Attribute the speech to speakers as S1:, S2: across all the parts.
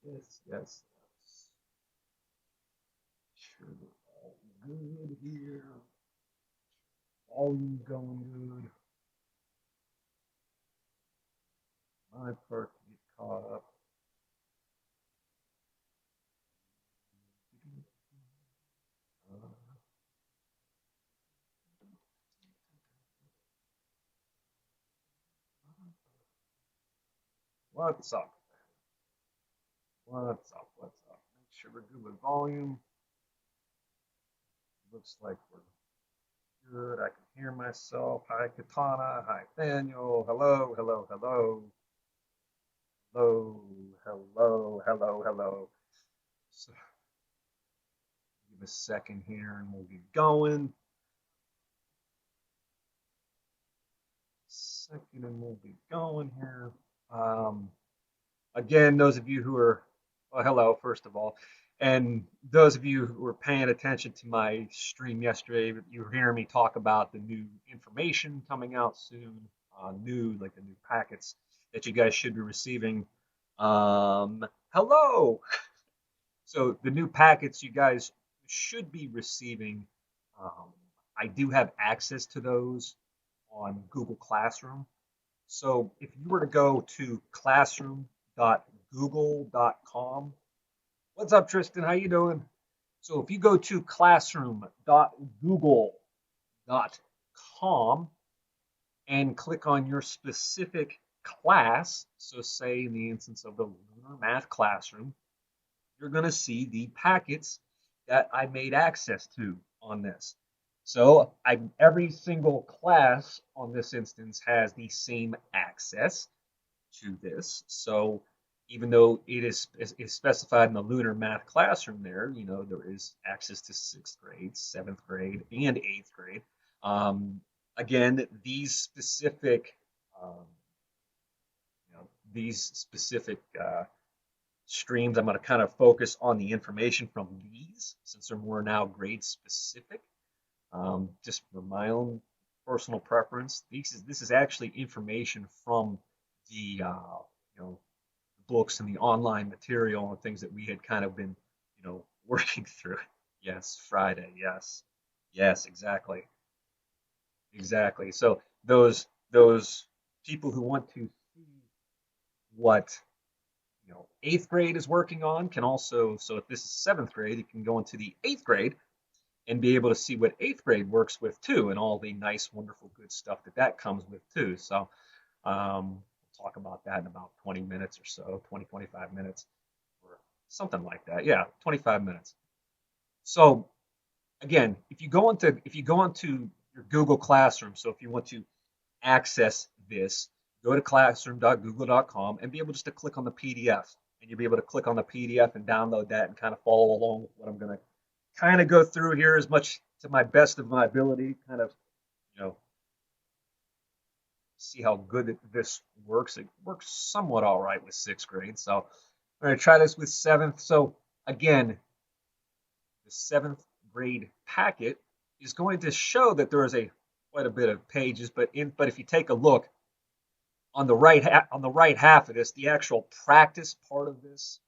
S1: Yes, yes, yes. Sure, we're all good here. Volume's going good. My part to get caught up. Uh, what's up? What's up? What's up? Make sure we're good with volume. Looks like we're good. I can hear myself. Hi, Katana. Hi, Daniel. Hello, hello, hello. Hello, hello, hello, hello. So, give a second here and we'll get going. Second and we'll be going here. Um, Again, those of you who are, well, hello, first of all. And those of you who were paying attention to my stream yesterday, you were hearing me talk about the new information coming out soon, like the new packets that you guys should be receiving. Hello. So the new packets you guys should be receiving, um, I do have access to those on Google Classroom. So if you were to go to classroom.google.com, what's up, Tristan? How you doing? So if you go to classroom.google.com and click on your specific class, so say in the instance of the Lunar Math Classroom, you're going to see the packets that I made access to on this. So every single class on this instance has the same access to this. So even though it is specified in the Lunar Math Classroom there, there is access to sixth grade, seventh grade, and eighth grade. Um, Again, um, these specific streams, I'm going to kind of focus on the information from these since they're more now grade specific. Just for my own personal preference, this is actually information from the books and the online material and things that we had kind of been working through. Yes, Friday. Yes, yes, exactly, exactly. So those people who want to see what eighth grade is working on can also, so if this is seventh grade, it can go into the eighth grade and be able to see what eighth grade works with too, and all the nice, wonderful, good stuff that comes with too. So we'll talk about that in about 20 minutes or so, 20, 25 minutes, or something like that. Yeah, 25 minutes. So again, if you go into your Google Classroom, so if you want to access this, go to classroom.google.com and be able just to click on the PDF. And you'll be able to click on the PDF and download that and kind of follow along with what I'm going to kind of go through here as much to my best of my ability, kind of, you know, see how good this works. It works somewhat all right with sixth grade. So I'm going to try this with seventh. So again, the seventh grade packet is going to show that there is a quite a bit of pages, but if you take a look, on the right half of this, the actual practice part of this,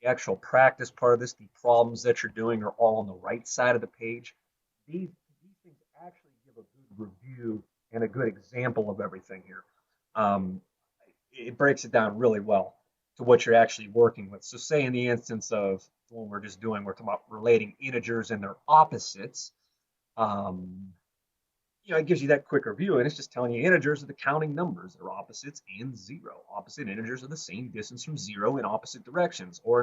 S1: the problems that you're doing are all on the right side of the page. These things actually give a good review and a good example of everything here. Um, it breaks it down really well to what you're actually working with. So, say in the instance of the one we're just doing, we're talking about relating integers and their opposites. Um, it gives you that quicker view, and it's just telling you integers are the counting numbers, they're opposites and zero. Opposite integers are the same distance from zero in opposite directions, or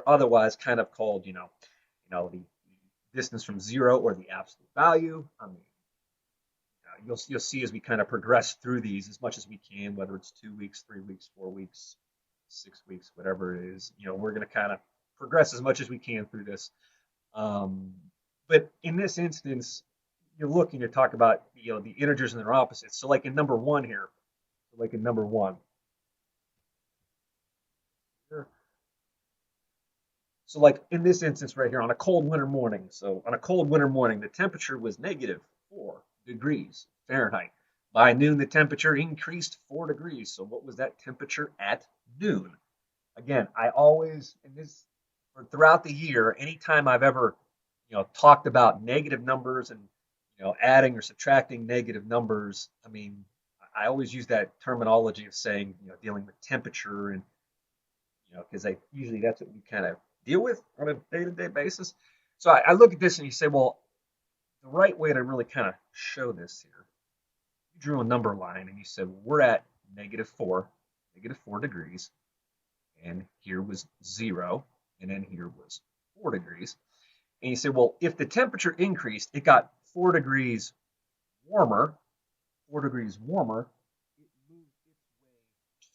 S1: otherwise kind of called, the distance from zero or the absolute value. I mean, you'll see as we kind of progress through these as much as we can, whether it's 2 weeks, 3 weeks, 4 weeks, 6 weeks, whatever it is. We're going to kind of progress as much as we can through this. Um, but in this instance, you're looking to talk about the integers and their opposites. So like in number one here, so like in this instance right here, on a cold winter morning. So on a cold winter morning, the temperature was -4 degrees Fahrenheit. By noon, the temperature increased 4 degrees. So what was that temperature at noon? again, I always, and this, throughout the year, anytime I've ever, talked about negative numbers and, adding or subtracting negative numbers, I mean, I always use that terminology of saying, dealing with temperature and, because I usually that's what we kind of deal with on a day-to-day basis. So I look at this and you say, well, the right way to really kind of show this here, you drew a number line and you said, well, we're at -4 degrees, and here was 0, and then here was 4 degrees. And you say, well, if the temperature increased, it got 4 degrees warmer, 4 degrees warmer, it moved its way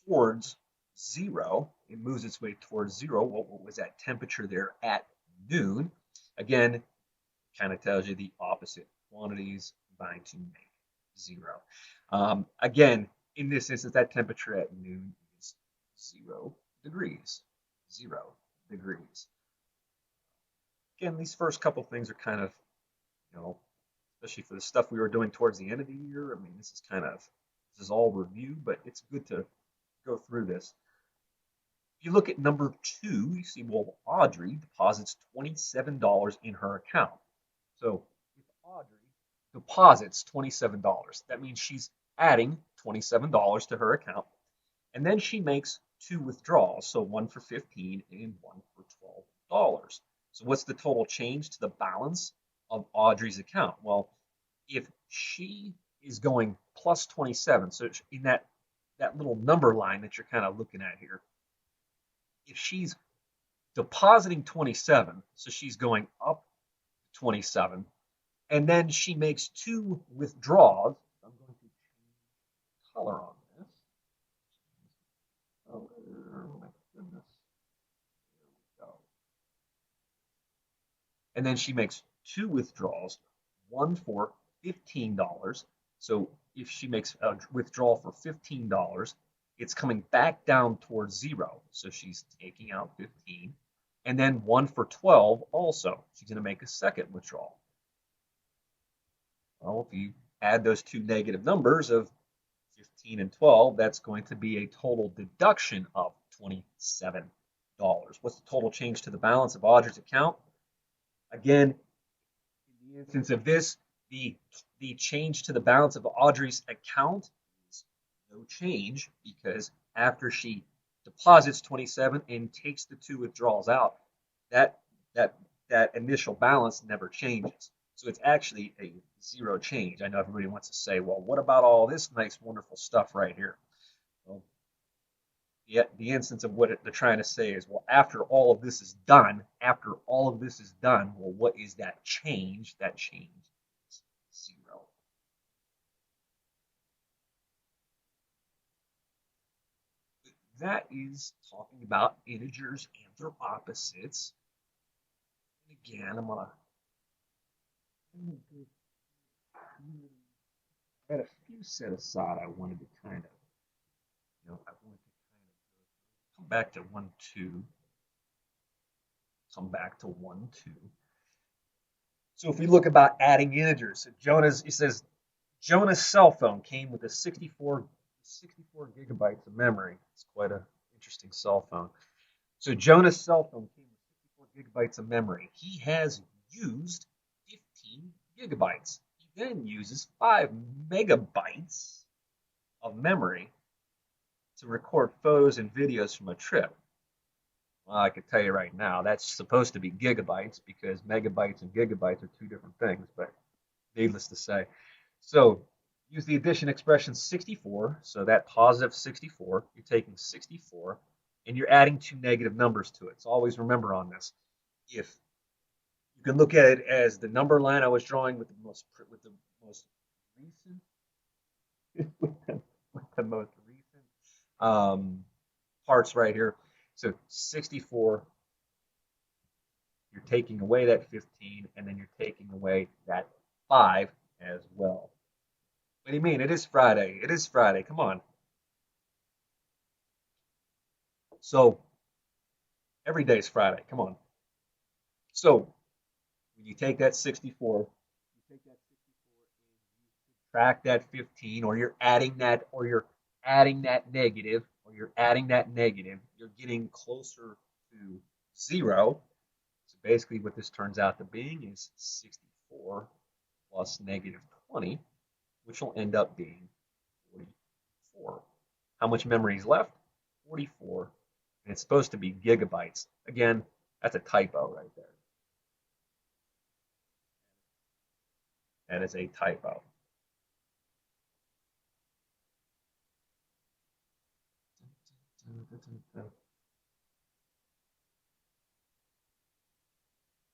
S1: towards 0. It moves its way towards 0. What was that temperature there at noon? Again, kind of tells you the opposite quantities combine to make 0. Again, in this instance, that temperature at noon is 0 degrees. 0 degrees. Again, these first couple things are kind of, you know, especially for the stuff we were doing towards the end of the year. I mean, this is all review, but it's good to go through this. If you look at number 2, you see, well, Audrey deposits $27 in her account. So if Audrey deposits $27, that means she's adding $27 to her account. And then she makes 2 withdrawals, so one for $15 and one for $12. So what's the total change to the balance of Audrey's account? Well, if she is going plus 27, so in that little number line that you're kind of looking at here, if she's depositing 27, so she's going up 27, and then she makes 2 withdrawals. I'm going to change color on this. Oh my goodness. There we go. And then she makes 2 withdrawals, one for $15. So if she makes a withdrawal for $15, it's coming back down towards 0. So she's taking out 15. And then one for 12 also. She's going to make a second withdrawal. Well, if you add those two negative numbers of 15 and 12, that's going to be a total deduction of $27. What's the total change to the balance of Audrey's account? Again, in the instance of this, the change to the balance of Audrey's account is no change, because after she deposits 27 and takes the 2 withdrawals out, that initial balance never changes. So it's actually a 0 change. I know everybody wants to say, well, what about all this nice, wonderful stuff right here? Well, the instance of what they're trying to say is, well, after all of this is done, well, what is that change? That change is 0. That is talking about integers and their opposites. And again, I had a few set aside. I wanted to kind of, come back to 1, 2. Come back to 1, 2. So if we look about adding integers, it says Jonah's cell phone came with a 64 gigabytes of memory. It's quite an interesting cell phone. So Jonah's cell phone came with 64 gigabytes of memory. He has used 15 gigabytes. He then uses 5 megabytes of memory to record photos and videos from a trip. Well, I could tell you right now, that's supposed to be gigabytes, because megabytes and gigabytes are 2 different things, but needless to say. So use the addition expression 64. So that positive 64, you're taking 64 and you're adding 2 negative numbers to it. So always remember on this, if you can look at it as the number line I was drawing with the most recent with the most recent parts right here. So 64, you're taking away that 15, and then you're taking away that 5 as well. What do you mean? It is Friday. It is Friday. Come on. So every day is Friday. Come on. So when you take that 64, and you subtract that 15, or you're adding that negative or you're adding that negative, you're getting closer to 0. So basically what this turns out to being is 64 plus negative 20, which will end up being 44. How much memory is left? 44. And it's supposed to be gigabytes. Again, that's a typo right there. That is a typo.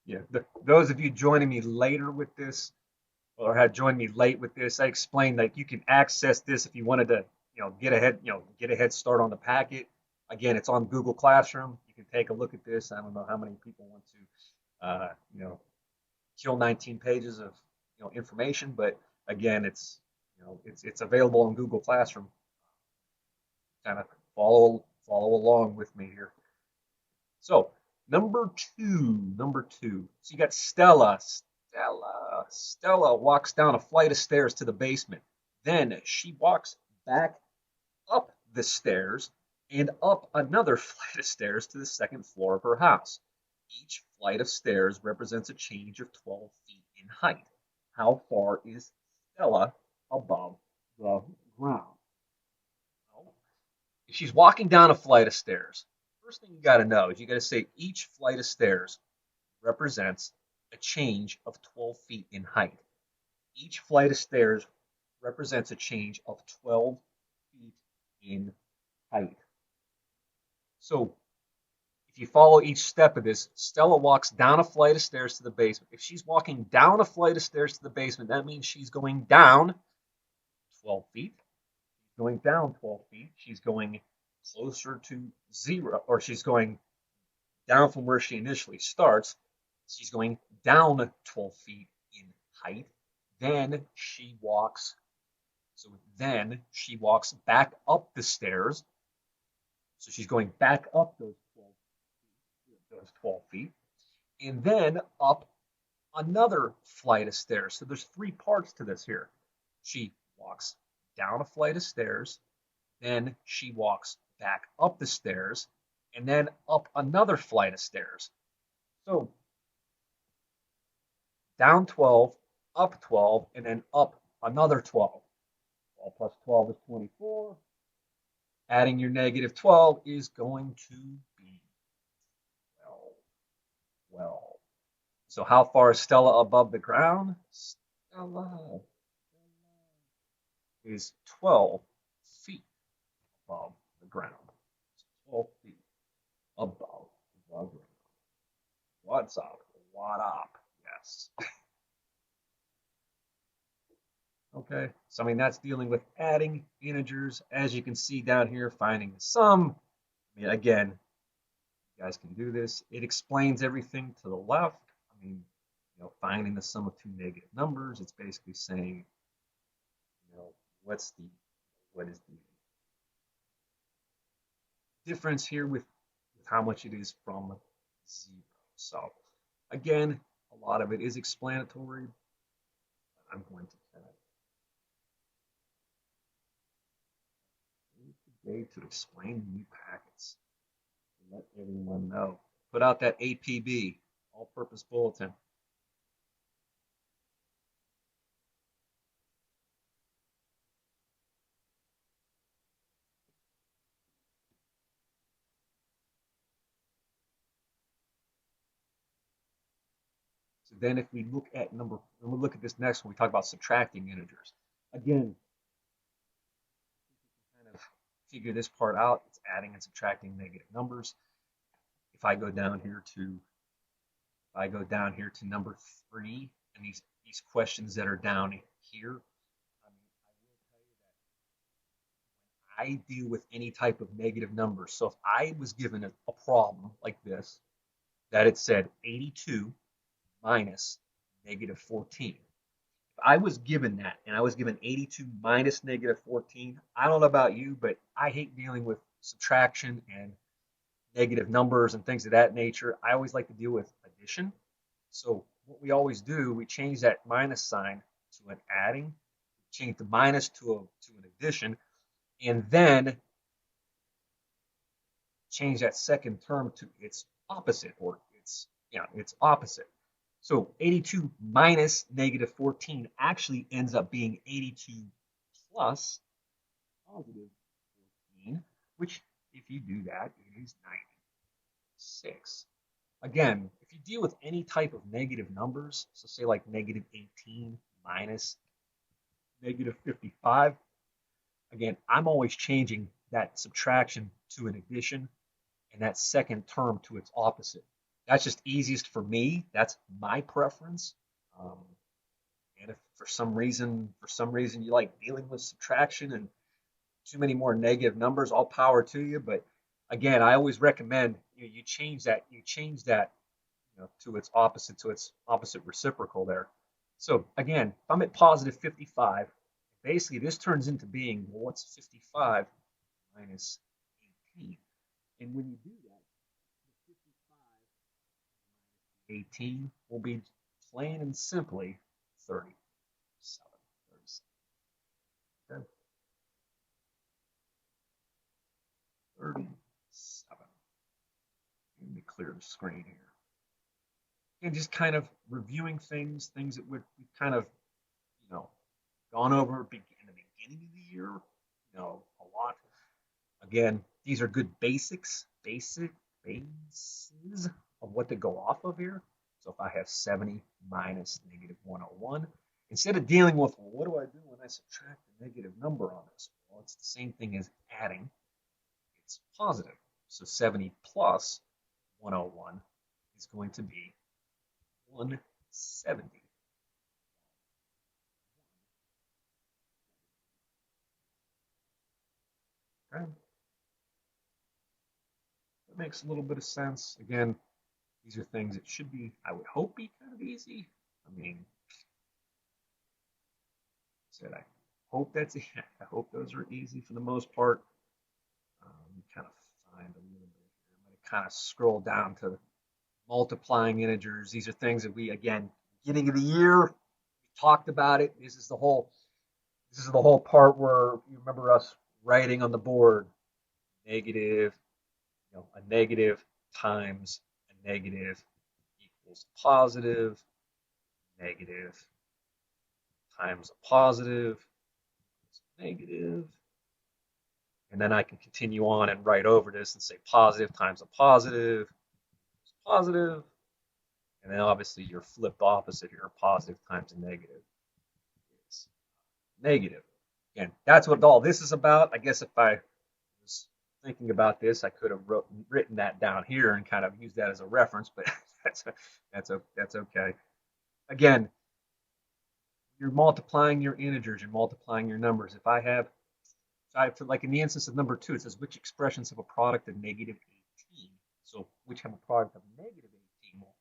S1: Yeah, those of you joining me later with this, or had joined me late with this, I explained that you can access this if you wanted to, get a head start on the packet. Again, it's on Google Classroom. You can take a look at this. I don't know how many people want to, kill 19 pages of, information, but again, it's available on Google Classroom. Kind of follow along with me here. So number two. So you got Stella. Stella walks down a flight of stairs to the basement. Then she walks back up the stairs and up another flight of stairs to the second floor of her house. Each flight of stairs represents a change of 12 feet in height. How far is Stella above the ground? Well, if she's walking down a flight of stairs, first thing you got to know is you got to say each flight of stairs represents a change of 12 feet in height. Each flight of stairs represents a change of 12 feet in height. So if you follow each step of this, Stella walks down a flight of stairs to the basement. If she's walking down a flight of stairs to the basement, that means she's going down 12 feet. Going down 12 feet. She's going closer to 0, or she's going down from where she initially starts. She's going down 12 feet in height. Then she walks back up the stairs. So she's going back up those 12 feet, and then up another flight of stairs. So there's 3 parts to this here. She walks down a flight of stairs, then she walks back up the stairs, and then up another flight of stairs. So down 12, up 12, and then up another 12. 12 plus 12 is 24. Adding your negative 12 is going to be 12. So how far is Stella above the ground? Stella is 12 feet above the ground. 12 feet above the ground. What's up? What up? Yes. Okay, so I mean, that's dealing with adding integers. As you can see down here, finding the sum. I mean, again, you guys can do this. It explains everything to the left. I mean, finding the sum of 2 negative numbers. It's basically saying, what is the difference here with how much it is from 0. So again, a lot of it is explanatory. I'm going to kind of today to explain new packets. Let everyone know. Put out that APB, all-purpose bulletin. So then if we look at this next one, we talk about subtracting integers. Again, kind of figure this part out. It's adding and subtracting negative numbers. If I go down here to number 3, and these questions that are down here, I deal with any type of negative number. So if I was given a problem like this, that it said 82 minus negative 14. If I was given that, and I was given 82 minus negative 14, I don't know about you, but I hate dealing with subtraction and negative numbers and things of that nature. I always like to deal with addition. So what we always do, we change that minus sign to an adding, change the minus to an addition, and then change that second term to its opposite, or its opposite. So 82 minus negative 14 actually ends up being 82 plus positive 14, which, if you do that, it is 96. Again, if you deal with any type of negative numbers, so say like negative 18 minus negative 55, again, I'm always changing that subtraction to an addition and that second term to its opposite. That's just easiest for me. That's my preference. Um, and if for some reason you like dealing with subtraction and too many more negative numbers, all power to you. But again, I always recommend you change that. You change that to its opposite reciprocal there. So again, if I'm at positive 55, basically this turns into being, well, what's 55 minus 18? And when you do that, 18 will be plain and simply 37. 37. Okay. 37. Let me clear the screen here. And just kind of reviewing things that we've kind of, you know, gone over in the beginning of the year, a lot. Again, these are good basic bases of what to go off of here. So if I have 70 minus negative 101, instead of dealing with, well, what do I do when I subtract a negative number on this? Well, it's the same thing as adding. It's positive. So 70 plus 101 is going to be 170. Okay. That makes a little bit of sense. Again, these are things that should be, I would hope, be kind of easy. I mean, said I hope that's it. I hope those are easy for the most part. Kind of find a little bit here. I'm going to kind of scroll down to multiplying integers. These are things that we, again, beginning of the year, we talked about it. This is the whole part where you remember us writing on the board negative, a negative times a negative equals positive, negative times a positive is negative. And then I can continue on and write over this and say positive times a positive is positive. And then obviously your flip opposite here, positive times a negative is negative. Again, that's what all this is about. I guess if I was thinking about this, I could have written that down here and kind of used that as a reference, but that's okay. Again, you're multiplying your integers, you're multiplying your numbers. If I have, like in the instance of number 2, it says which expressions have a product of negative 18. So which have a product of negative 18? Well,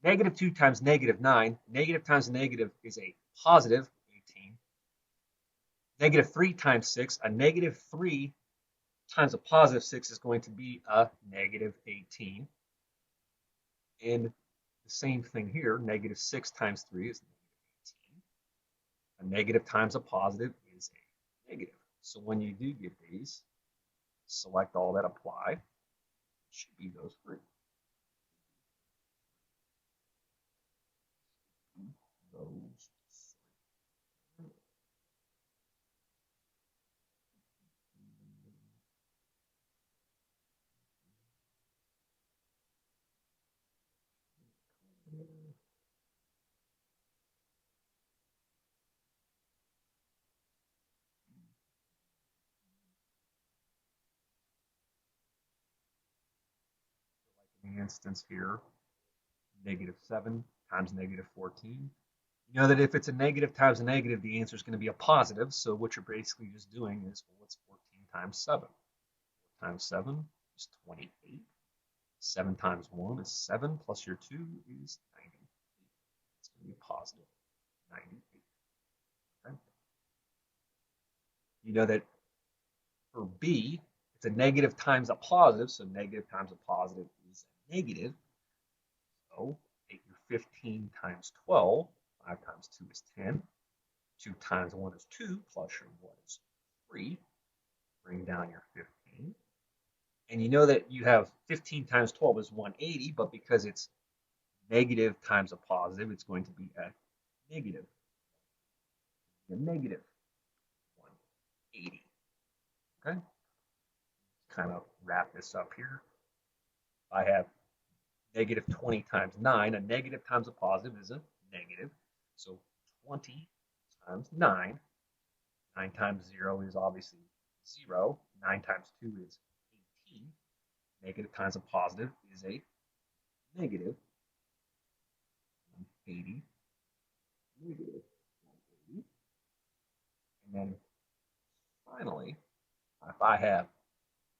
S1: negative 2 times negative 9, negative times negative is a positive 18. Negative 3 times 6, a negative 3 times a positive 6 is going to be a negative 18. And the same thing here, negative 6 times 3 is negative 18. A negative times a positive is a negative. So when you do get these, select all that apply. It should be those three. Those three. In the instance here, negative 7 times negative 14. You know that if it's a negative times a negative, the answer is going to be a positive. So what you're basically just doing is, well, what's 14 times 7? 4 times 7 is 28. 7 times 1 is 7, plus your 2 is 98. It's going to be positive 98. Okay? You know that for B, it's a negative times a positive, so negative times a positive is a negative. So take your 15 times 12, 5 times 2 is 10, 2 times 1 is 2, plus your 1 is 3. Bring down your 15. And you know that you have 15 times 12 is 180, but because it's negative times a positive, it's going to be negative, a negative 180. Okay, kind of wrap this up here. I have negative 20 times 9. A negative times a positive is a negative. So 20 times 9. 9 times 0 is obviously 0. 9 times 2 is 18. Negative times a positive is a negative 180. Negative 180. And then finally, if I have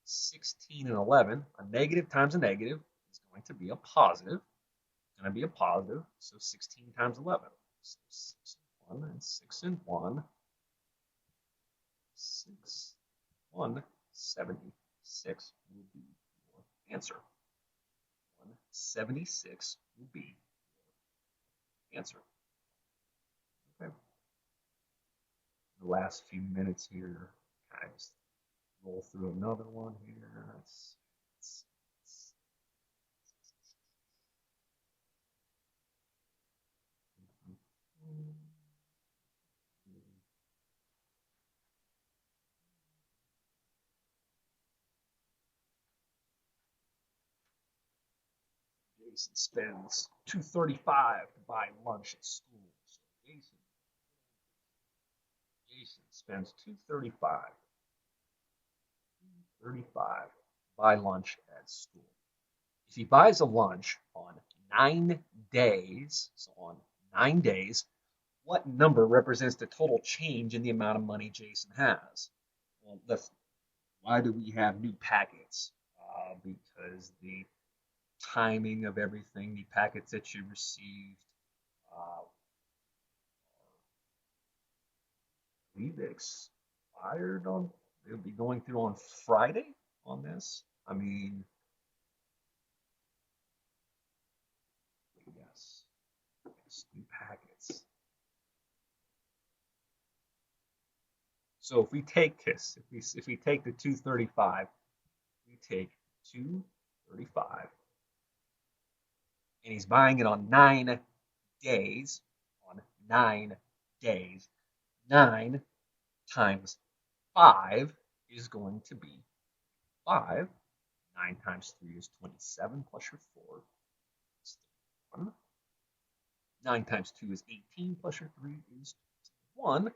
S1: 16 and 11, a negative times a negative is going to be a positive. It's going to be a positive. So 16 times 11. So 6 and 1 and 6 and 1. 6, 176 will be your answer. 176 will be your answer. Okay. The last few minutes here, kind of just roll through another one here. Jason spends $235 to buy lunch at school. So Jason spends $235 buy lunch at school. If he buys a lunch on 9 days, so on 9 days, what number represents the total change in the amount of money Jason has? Well, why do we have new packets? Because the timing of everything, the packets that you received, I believe they expired on, they'll be going through on Friday on this. I mean, yes, new packets. So if we take this, if we take the 235, we take 235, and he's buying it on 9 days. On 9 days, 9 times 5 is going to be 5. 9 times 3 is 27 plus your 4 is 1. 9 times 2 is 18 plus your 3 is 1.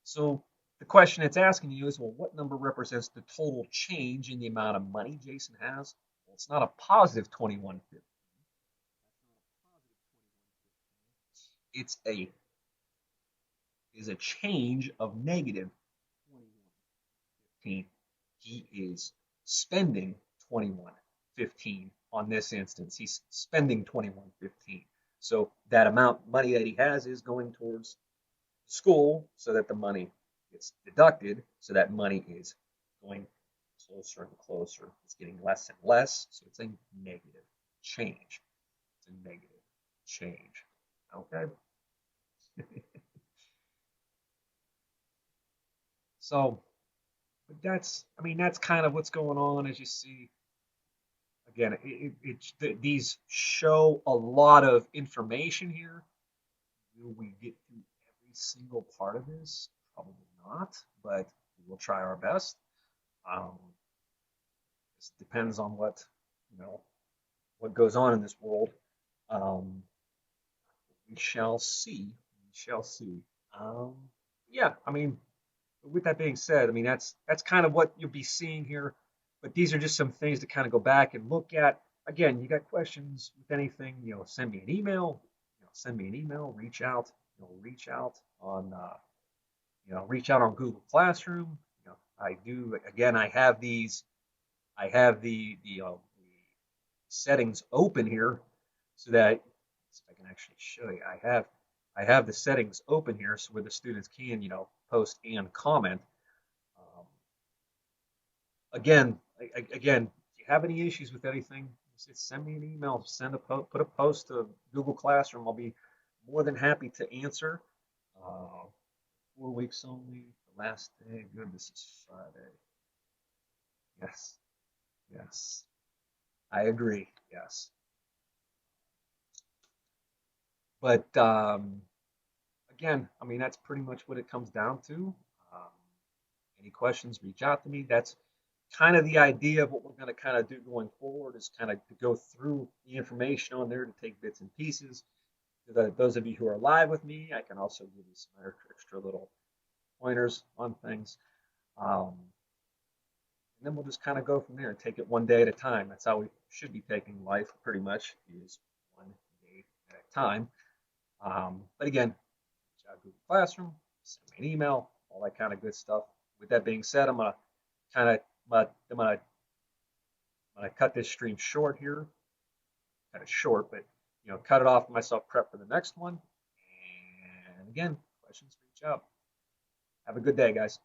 S1: So the question it's asking you is, well, what number represents the total change in the amount of money Jason has? Well, it's not a positive 21.15. It's a change of negative 21.15. He is spending 21.15 on this instance. He's spending 21.15. So that amount money that he has is going towards school, so that the money gets deducted, so that money is going closer and closer. It's getting less and less, so it's a negative change. It's a negative change. Okay. So that's, I mean, that's kind of what's going on. As you see, again, these show a lot of information here. Will we get through every single part of this? Probably not, but we'll try our best. Um, it depends on what goes on in this world. Um, we shall see. We shall see. Um, yeah, I mean, with that being said, I mean that's kind of what you'll be seeing here. But these are just some things to kind of go back and look at. Again, you got questions with anything, send me an email. Send me an email. Reach out. Reach out on Google Classroom. I do. Again, I have these. I have the settings open here so that if I can actually show you. I have the settings open here so where the students can post and comment. Um, again, if you have any issues with anything, just send me an email. Put a post to Google Classroom. I'll be more than happy to answer. 4 weeks only. The last day. Good. This is Friday. Yes. Yes, I agree. Yes. But again, I mean, that's pretty much what it comes down to. Um, any questions, reach out to me. That's kind of the idea of what we're going to kind of do going forward is kind of to go through the information on there to take bits and pieces. Those of you who are live with me, I can also give you some extra little pointers on things. Um, and then we'll just kind of go from there and take it one day at a time. That's how we should be taking life pretty much, is one day at a time. But again, Google Classroom, send me an email, all that kind of good stuff. With that being said, I'm gonna kind of cut this stream short here, kind of short, but cut it off myself, prep for the next one. And again, questions, reach out. Have a good day, guys.